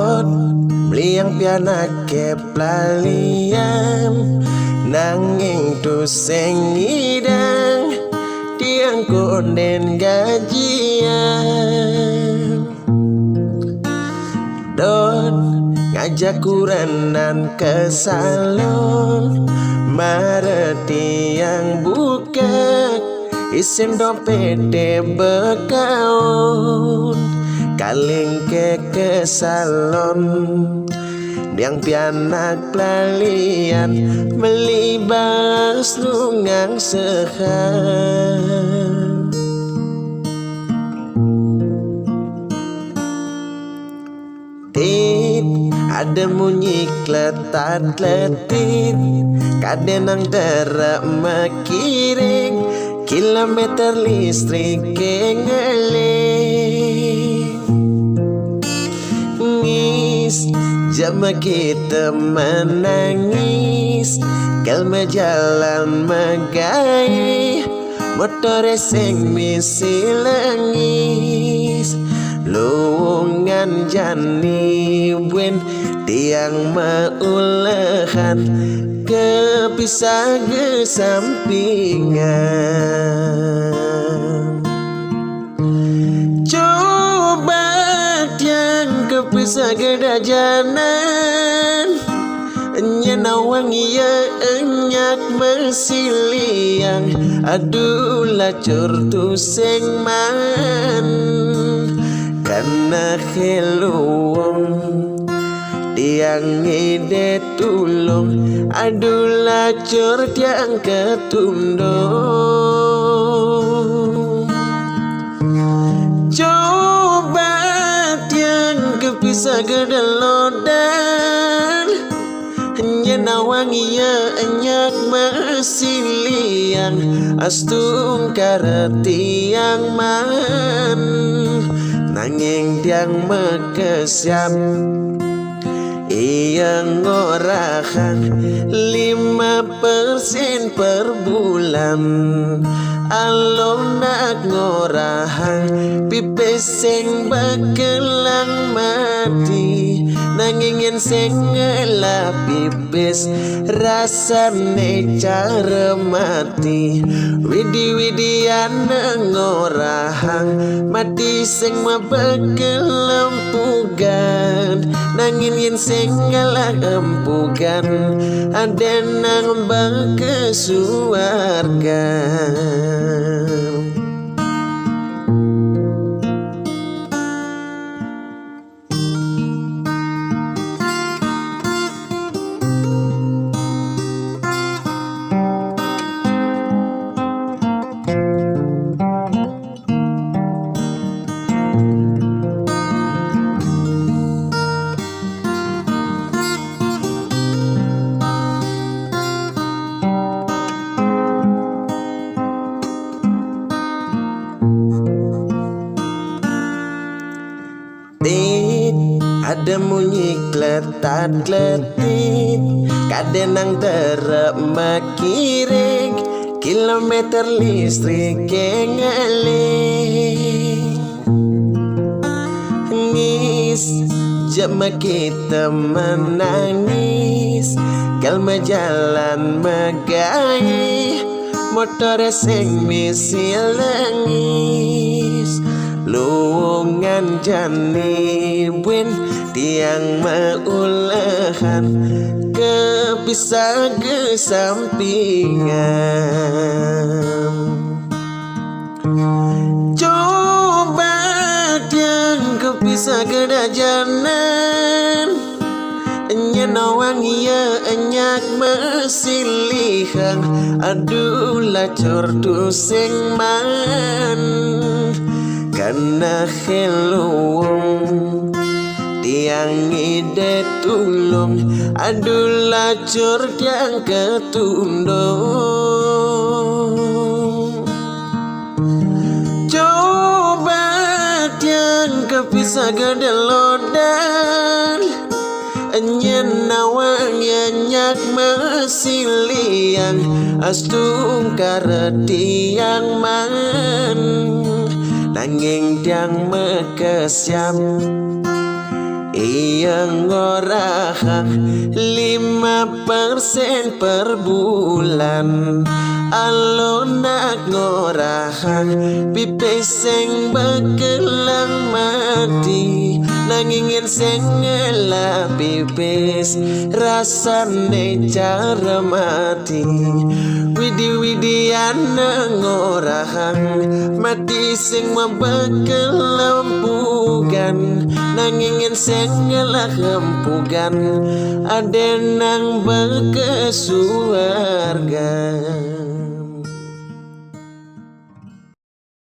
Dot meliang pianak keplalian nanging tuseng idang tiang konden gajian. Dot ngajak kurenan ke salon mareti yang buka isin dompet bekaun kaling ke salon yang pianak pelalian melibas lungang sehat. Tit ada bunyi kletat-kletit kadenang derak makiring kilometer listrik ngeling ngis jama kita menangis kalma jalan megai motor sing misi langis luungan jani buen tiang maulehan kepisah kesampingan. Coba tiang kepisah kedajanan nyenawang iya enyak mesiliang adulah curtu seng man karena heluang tiang ide tulung adulah cur tiang ketundung. Coba tiang kepisah kedelodan nyenawang iya enyak mesiliang astung kareti yang man nanging tiang mekesiap iya ngorahan 5% per bulan alon nak ngorahan pipes sing bakelang mati nangingin sing ngelah pipes rasane cara mati widi-widian ngorahan mati sing mabakelang pugan nangingin sing ngelah empugan ada nang bakesuarga. Ada bunyi kletat-kletit kadenang terap makiring kilometer listrik ngeling ngis jama kita menangis kalma jalan megai motor sing misi langis luungan jani buen tiang maulehan kepisah kesampingan. Coba tiang kepisah kedajanan nyenawang iya enyak mesilihan adulah curtu sing man karena heluang tiang ide tulung adulah cur tiang ketundung. Coba tiang kepisah kedelodan nyenawang nyak mesiliang astung kareti yang man nanging tiang mekesiam Yang ngorahang 5% per bulan. Alona ngorahang pipeseng bakelang mati. Nangingin seng ngela pipes rasane cara mati. Widi-widian ngorahang mati seng mabakelang pugan. Nangingin seng ngela hempugan adenang bekesuarga.